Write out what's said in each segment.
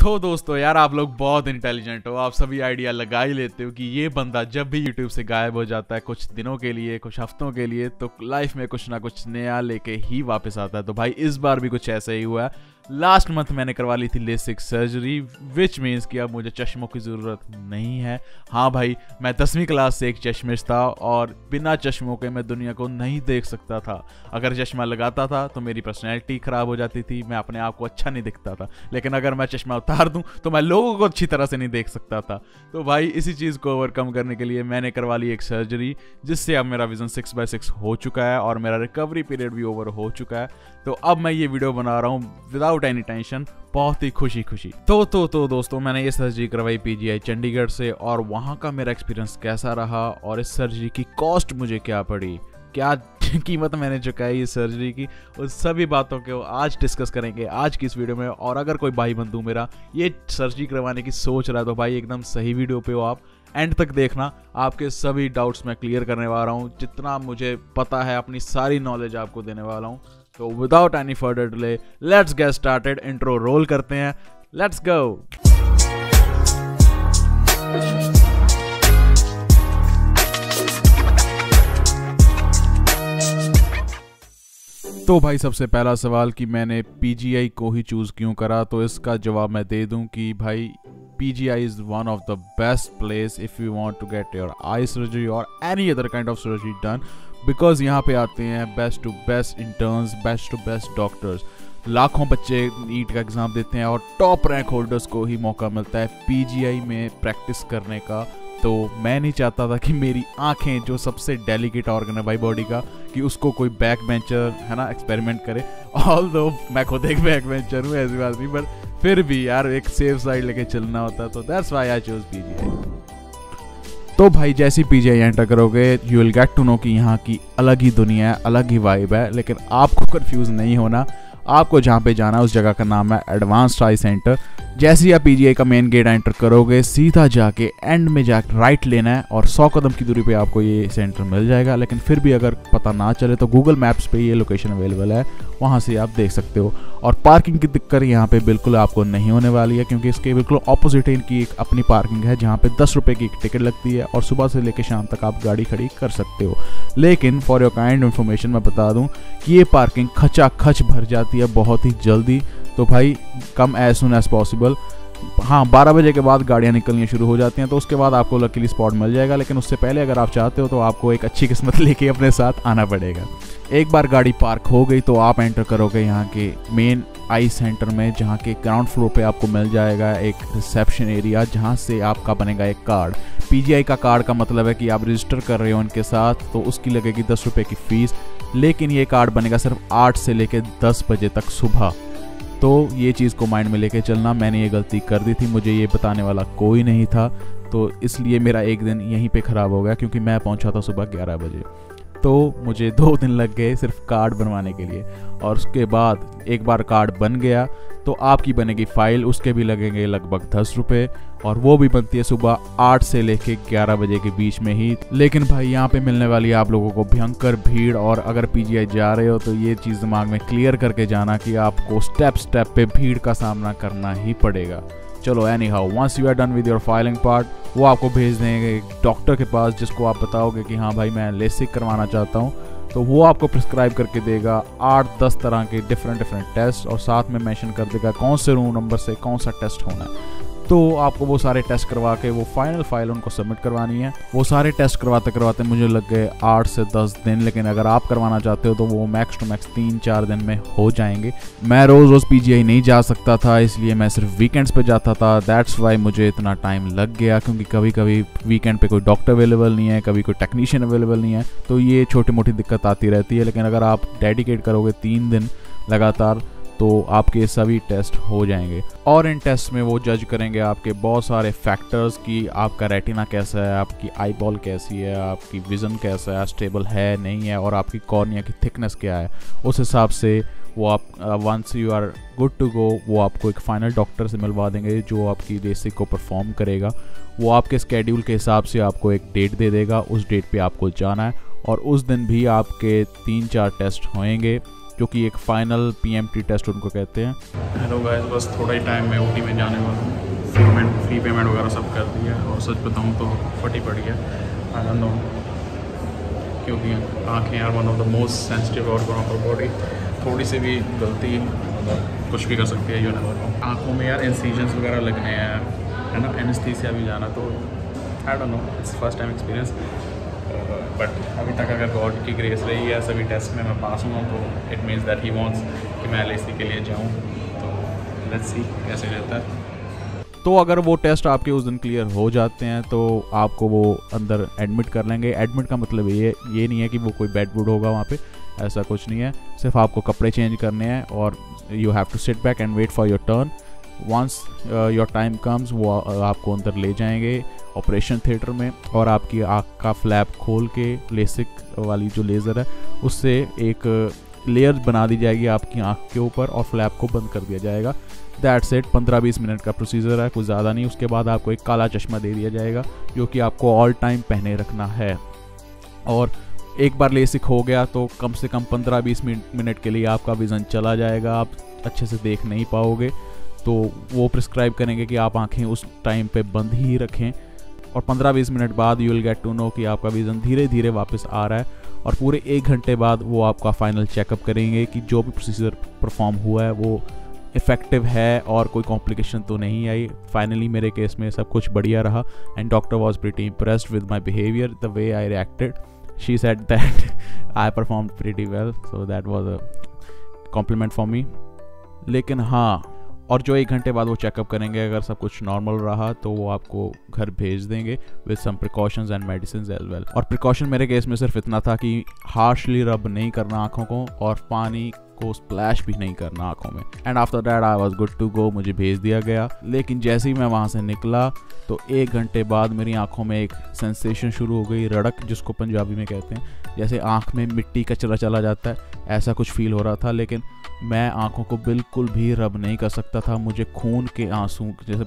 तो दोस्तों यार, आप लोग बहुत इंटेलिजेंट हो। आप सभी आइडिया लगा ही लेते हो कि ये बंदा जब भी यूट्यूब से गायब हो जाता है कुछ दिनों के लिए, कुछ हफ्तों के लिए, तो लाइफ में कुछ ना कुछ नया लेके ही वापस आता है। तो भाई इस बार भी कुछ ऐसा ही हुआ है। लास्ट मंथ मैंने करवा ली थी लेसिक सर्जरी, विच मीन्स कि अब मुझे चश्मों की ज़रूरत नहीं है। हाँ भाई, मैं 10वीं क्लास से एक चश्मिश था और बिना चश्मों के मैं दुनिया को नहीं देख सकता था। अगर चश्मा लगाता था तो मेरी पर्सनैलिटी ख़राब हो जाती थी, मैं अपने आप को अच्छा नहीं दिखता था। लेकिन अगर मैं चश्मा उतार दूं तो मैं लोगों को अच्छी तरह से नहीं देख सकता था। तो भाई इसी चीज़ को ओवरकम करने के लिए मैंने करवा ली एक सर्जरी, जिससे अब मेरा विज़न 6/6 हो चुका है और मेरा रिकवरी पीरियड भी ओवर हो चुका है। तो अब मैं ये वीडियो बना रहा हूँ विदाउट एनी टेंशन, बहुत ही खुशी तो दोस्तों, मैंने ये सर्जरी करवाई पीजीआई चंडीगढ़ से, और वहाँ का मेरा एक्सपीरियंस कैसा रहा और इस सर्जरी की कॉस्ट मुझे क्या पड़ी, क्या कीमत मैंने चुकाई इस सर्जरी की, उस सभी बातों को आज डिस्कस करेंगे आज की इस वीडियो में। और अगर कोई भाई बंधु मेरा ये सर्जरी करवाने की सोच रहा है तो भाई एकदम सही वीडियो पे हो आप, एंड तक देखना। आपके सभी डाउट्स मैं क्लियर करने वाला हूँ, जितना मुझे पता है अपनी सारी नॉलेज आपको देने वाला हूँ। तो without any further delay let's get started. Intro roll करते हैं, लेट्स गो। तो भाई सबसे पहला सवाल कि मैंने पीजीआई को ही चूज़ क्यों करा, तो इसका जवाब मैं दे दूं कि भाई PGI is one of the best place if you want to get your eye surgery or any other kind of surgery done, because यहाँ पे आते हैं best to best interns, best to best doctors. लाखों बच्चे NEET का exam देते हैं और टॉप रैंक होल्डर्स को ही मौका मिलता है PGI में प्रैक्टिस करने का। तो मैं नहीं चाहता था कि मेरी आंखें, जो सबसे डेलिकेट ऑर्गन है भाई बॉडी का, कि उसको कोई बैक बेंचर है ना एक्सपेरिमेंट करे। ऑल्दो मैं खुद एक बैक बेंचर हूँ, ऐसी बात नहीं, बट फिर भी यार एक सेफ साइड लेके चलना होता। तो that's why I choose PGI। तो भाई जैसे PGI एंटर करोगे you will get to know कि यहाँ की अलग ही दुनिया है, अलग ही वाइब है। लेकिन आपको कंफ्यूज नहीं होना, आपको जहाँ पे जाना है उस जगह का नाम है एडवांस्ड आई सेंटर। जैसे ही आप PGI का मेन गेट एंटर करोगे, सीधा जाके एंड में जाके राइट लेना है और 100 कदम की दूरी पे आपको ये सेंटर मिल जाएगा। लेकिन फिर भी अगर पता ना चले तो गूगल मैप्स पे ये लोकेशन अवेलेबल है, वहाँ से आप देख सकते हो। और पार्किंग की दिक्कत यहाँ पे बिल्कुल आपको नहीं होने वाली है, क्योंकि इसके बिल्कुल ऑपोजिट इनकी एक अपनी पार्किंग है जहाँ पे 10 रुपये की एक टिकट लगती है और सुबह से लेकर शाम तक आप गाड़ी खड़ी कर सकते हो। लेकिन फॉर योर काइंड इन्फॉर्मेशन मैं बता दूँ कि ये पार्किंग खचाखच भर जाती है बहुत ही जल्दी। तो भाई कम एज सुन एज पॉसिबल। हाँ, 12 बजे के बाद गाड़ियाँ निकलनी शुरू हो जाती हैं, तो उसके बाद आपको लकीली स्पॉट मिल जाएगा। लेकिन उससे पहले अगर आप चाहते हो तो आपको एक अच्छी किस्मत लेके अपने साथ आना पड़ेगा। एक बार गाड़ी पार्क हो गई तो आप एंटर करोगे यहाँ के मेन आई सेंटर में, जहाँ के ग्राउंड फ्लोर पे आपको मिल जाएगा एक रिसेप्शन एरिया, जहाँ से आपका बनेगा एक कार्ड। PGI का कार्ड का मतलब है कि आप रजिस्टर कर रहे हो उनके साथ, तो उसकी लगेगी 10 रुपये की फ़ीस। लेकिन ये कार्ड बनेगा सिर्फ 8 से लेकर 10 बजे तक सुबह। तो ये चीज़ को माइंड में लेके चलना, मैंने ये गलती कर दी थी, मुझे ये बताने वाला कोई नहीं था, तो इसलिए मेरा एक दिन यहीं पे ख़राब हो गया, क्योंकि मैं पहुंचा था सुबह 11 बजे। तो मुझे 2 दिन लग गए सिर्फ कार्ड बनवाने के लिए। और उसके बाद एक बार कार्ड बन गया तो आपकी बनेगी फ़ाइल, उसके भी लगेंगे लगभग 10 रुपये, और वो भी बनती है सुबह 8 से लेके 11 बजे के बीच में ही। लेकिन भाई यहाँ पे मिलने वाली है आप लोगों को भयंकर भीड़, और अगर PGI जा रहे हो तो ये चीज़ दिमाग में क्लियर करके जाना कि आपको स्टेप पे भीड़ का सामना करना ही पड़ेगा। चलो anyhow, once you are done with your filing part, वो आपको भेज देंगे एक डॉक्टर के पास, जिसको आप बताओगे कि हाँ भाई मैं लेसिक करवाना चाहता हूँ। तो वो आपको प्रिस्क्राइब करके देगा 8-10 तरह के डिफरेंट टेस्ट, और साथ में मेंशन कर देगा कौन से रूम नंबर से कौन सा टेस्ट होना है। तो आपको वो सारे टेस्ट करवा के वो फाइनल फाइल उनको सबमिट करवानी है। वो सारे टेस्ट करवाते मुझे लग गए 8 से 10 दिन, लेकिन अगर आप करवाना चाहते हो तो वो मैक्स टू मैक्स 3-4 दिन में हो जाएंगे। मैं रोज़ PGI नहीं जा सकता था, इसलिए मैं सिर्फ वीकेंड्स पे जाता था। दैट्स वाई मुझे इतना टाइम लग गया, क्योंकि कभी कभी वीकेंड पे कोई डॉक्टर अवेलेबल नहीं है, कभी कोई टेक्नीशियन अवेलेबल नहीं है, तो ये छोटी मोटी दिक्कत आती रहती है। लेकिन अगर आप डेडिकेट करोगे 3 दिन लगातार तो आपके सभी टेस्ट हो जाएंगे। और इन टेस्ट में वो जज करेंगे आपके बहुत सारे फैक्टर्स कि आपका रेटिना कैसा है, आपकी आई बॉल कैसी है, आपकी विज़न कैसा है, स्टेबल है नहीं है, और आपकी कॉर्निया की थिकनेस क्या है। उस हिसाब से वो आप once you are good to go, वो आपको एक फाइनल डॉक्टर से मिलवा देंगे जो आपकी लेसिक को परफॉर्म करेगा। वो आपके स्केड्यूल के हिसाब से आपको एक डेट दे देगा, उस डेट पे आपको जाना है, और उस दिन भी आपके 3-4 टेस्ट होंगे। जो कि एक फाइनल PMT टेस्ट उनको कहते हैं। हेलो गाइस, बस थोड़ा ही टाइम में OT में जाने वाला हूँ। फी पेमेंट वगैरह सब कर दिया और सच बताऊँ तो फटी पड़ी है। आई डोंट नो, क्योंकि आँखें यार one of the most sensitive organ of the body. थोड़ी सी भी गलती मतलब कुछ भी कर सकती है। You never know. आँखों में यार इंसिजन्स वगैरह लगने हैं, है ना, एनेस्थीसिया भी जाना, तो I don't know, it's first time experience. But अभी तक अगर गॉड की ग्रेस रही है सभी टेस्ट में मैं पास हुआ तो it means that he wants कि मैं LAC के लिए जाऊँ। तो लेट्स सी कैसे रहता है। तो अगर वो टेस्ट आपके उस दिन क्लियर हो जाते हैं तो आपको वो अंदर एडमिट कर लेंगे। एडमिट का मतलब ये नहीं है कि वो कोई बेड वुड होगा वहाँ पे, ऐसा कुछ नहीं है। सिर्फ आपको कपड़े चेंज करने हैं और you have to sit back and wait for your turn. Once your time comes वो आपको अंदर ले जाएंगे ऑपरेशन थिएटर में और आपकी आँख का फ्लैप खोल के लेसिक वाली जो लेज़र है उससे एक लेयर बना दी जाएगी आपकी आँख के ऊपर और फ्लैप को बंद कर दिया जाएगा। That's it. 15-20 मिनट का प्रोसीजर है, कुछ ज़्यादा नहीं। उसके बाद आपको एक काला चश्मा दे दिया जाएगा जो कि आपको ऑल टाइम पहने रखना है। और एक बार लेसिक हो गया तो कम से कम 15-20 मिनट के लिए आपका विज़न चला जाएगा, आप अच्छे से देख नहीं पाओगे। तो वो प्रिस्क्राइब करेंगे कि आप आंखें उस टाइम पे बंद ही रखें और 15-20 मिनट बाद you will get to know कि आपका विज़न धीरे धीरे वापस आ रहा है। और पूरे 1 घंटे बाद वो आपका फाइनल चेकअप करेंगे कि जो भी प्रोसीजर परफॉर्म हुआ है वो इफ़ेक्टिव है और कोई कॉम्प्लिकेशन तो नहीं आई। फाइनली मेरे केस में सब कुछ बढ़िया रहा and doctor was pretty impressed with my behaviour, the way I reacted. She said that I perform pretty well, so that was a compliment for me. लेकिन हाँ, और जो 1 घंटे बाद वो चेकअप करेंगे, अगर सब कुछ नॉर्मल रहा तो वो आपको घर भेज देंगे with some precautions and medicine as well. और प्रिकॉशन मेरे केस में सिर्फ इतना था कि हार्शली रब नहीं करना आँखों को और पानी को स्प्लैश भी नहीं करना आँखों में। And after that I was good to go, मुझे भेज दिया गया। लेकिन जैसे ही मैं वहाँ से निकला तो 1 घंटे बाद मेरी आँखों में एक सेंसेशन शुरू हो गई, रड़क जिसको पंजाबी में कहते हैं, जैसे आँख में मिट्टी कचरा चला जाता है, ऐसा कुछ फील हो रहा था। लेकिन मैं आँखों को बिल्कुल भी रब नहीं कर सकता था। मुझे खून के आंसू, जैसे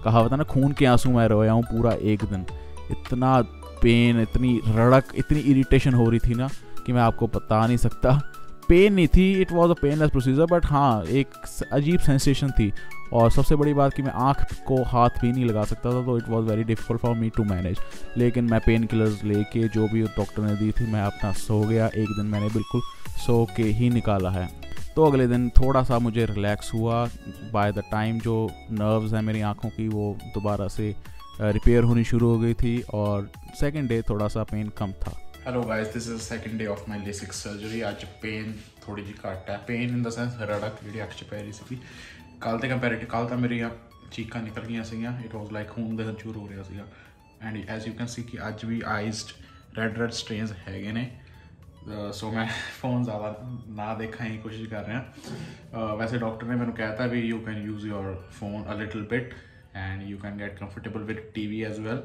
कहा होता ना, खून के आंसू मैं रोया हूँ पूरा 1 दिन। इतना पेन, इतनी रड़क, इतनी इरिटेशन हो रही थी ना कि मैं आपको बता नहीं सकता। पेन नहीं थी, it was a painless procedure, but हाँ एक अजीब सेंसेशन थी। और सबसे बड़ी बात कि मैं आँख को हाथ भी नहीं लगा सकता था, तो it was very difficult for me to manage. लेकिन मैं पेन किलर्स लेके जो भी डॉक्टर ने दी थी मैं अपना सो गया। 1 दिन मैंने बिल्कुल सो के ही निकाला है। तो अगले दिन थोड़ा सा मुझे रिलैक्स हुआ। बाय द टाइम जो नर्व्स हैं मेरी आँखों की वो दोबारा से रिपेयर होनी शुरू हो गई थी और सेकेंड डे थोड़ा सा पेन कम था। Hello guys, this is second day of my LASIK surgery. आज पेन थोड़ी जी घट है, पेन इन द सेंस रड़क जी अक्ष पै रही सी। कल तो कंपैरेटिव कल तो मेरी चीखां निकल गई सीगियां, इट वाज लाइक खून दे चूर हो रहा सीगा। And as you can see कि अज भी आइज रेड स्ट्रेन्स हैगे ने। सो मैं फ़ोन ज़्यादा ना देखा ही कोशिश कर रहे हैं। वैसे डॉक्टर ने मैंने कहा था भी you can use your phone a little bit and you can get comfortable with TV as well.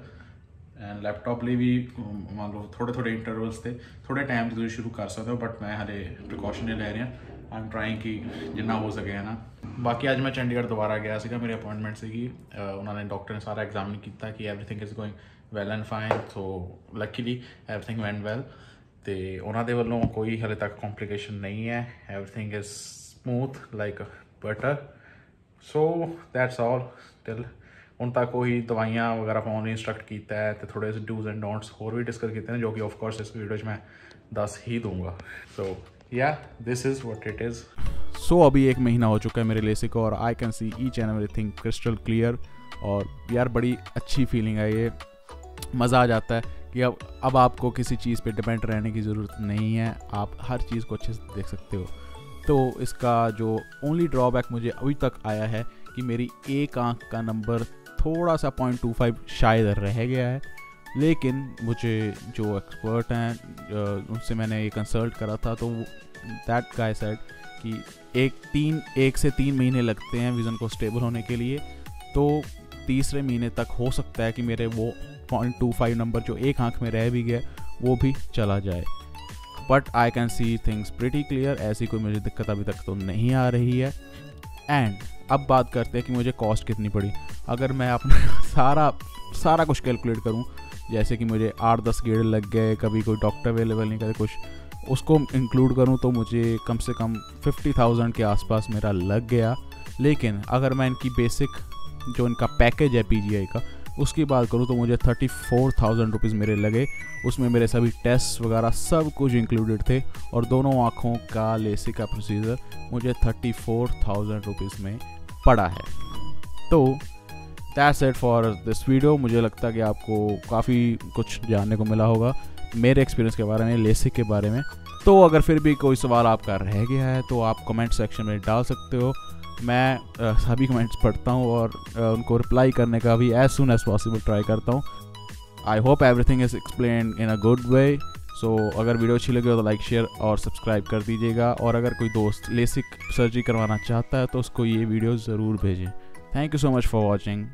And laptop लिए भी मान लो थोड़े इंटरवल्स थे, थोड़े टाइम से शुरू कर सकते हो, बट मैं हले प्रिकॉशन नहीं ले रहा। आई एम ट्राइंग कि जिन्ना हो सके है ना। बाकी आज मैं चंडीगढ़ दोबारा गया सीगा, मेरी अपॉइंटमेंट सीगी। उन्होंने डॉक्टर ने सारा एग्जामिन किया कि everything is going well and fine. So luckily everything went well. तो उन्होंने वालों कोई हले तक कॉम्प्लिकेशन नहीं है, everything is smooth like butter. So that's all till ਹੁਣ तक कोई दवाइयाँ वगैरह पाने इंस्ट्रक्ट किया है तो थोड़े से डूज एंड डोंट्स होर भी डिस्कस किए हैं जो कि ऑफकोर्स इस वीडियो में दस ही दूंगा। So yeah this is what it is. So अभी 1 महीना हो चुका है मेरे लेसिक और I can see each and everything crystal clear. और यार बड़ी अच्छी फीलिंग है ये, मज़ा आ जाता है कि अब आपको किसी चीज़ पे डिपेंड रहने की ज़रूरत नहीं है, आप हर चीज़ को अच्छे से देख सकते हो। तो इसका जो ओनली ड्रॉबैक मुझे अभी तक आया है कि मेरी एक आँख का नंबर थोड़ा सा 0.25 शायद रह गया है। लेकिन मुझे जो एक्सपर्ट हैं उनसे मैंने ये कंसल्ट करा था तो दैट गाय सेड कि 1 से 3 महीने लगते हैं विज़न को स्टेबल होने के लिए। तो तीसरे महीने तक हो सकता है कि मेरे वो 0.25 नंबर जो एक आँख में रह भी गया वो भी चला जाए। But I can see things pretty clear, ऐसी कोई मुझे दिक्कत अभी तक तो नहीं आ रही है। एंड अब बात करते हैं कि मुझे कॉस्ट कितनी पड़ी। अगर मैं अपना सारा कुछ कैलकुलेट करूं, जैसे कि मुझे 8-10 गेड़ लग गए, कभी कोई डॉक्टर अवेलेबल नहीं, कभी कुछ, उसको इंक्लूड करूँ तो मुझे कम से कम 50,000 के आसपास मेरा लग गया। लेकिन अगर मैं इनकी बेसिक जो इनका पैकेज है PGI का उसकी बात करूँ तो मुझे 34,000 रुपीज़ मेरे लगे। उसमें मेरे सभी टेस्ट वगैरह सब कुछ इंक्लूडेड थे और दोनों आँखों का लेसिक का प्रोसीजर मुझे 34,000 रुपीज़ में पड़ा है। तो that's it for this video. मुझे लगता है कि आपको काफ़ी कुछ जानने को मिला होगा मेरे एक्सपीरियंस के बारे में, लेसिक के बारे में। तो अगर फिर भी कोई सवाल आपका रह गया है तो आप कमेंट सेक्शन में डाल सकते हो। मैं सभी कमेंट्स पढ़ता हूँ और उनको रिप्लाई करने का भी as soon as possible try करता हूँ। I hope everything is explain in a good way. So अगर वीडियो अच्छी लगे तो लाइक, शेयर और सब्सक्राइब कर दीजिएगा। और अगर कोई दोस्त लेसिक सर्जरी करवाना चाहता है तो उसको ये वीडियो ज़रूर भेजें। Thank you so much for watching.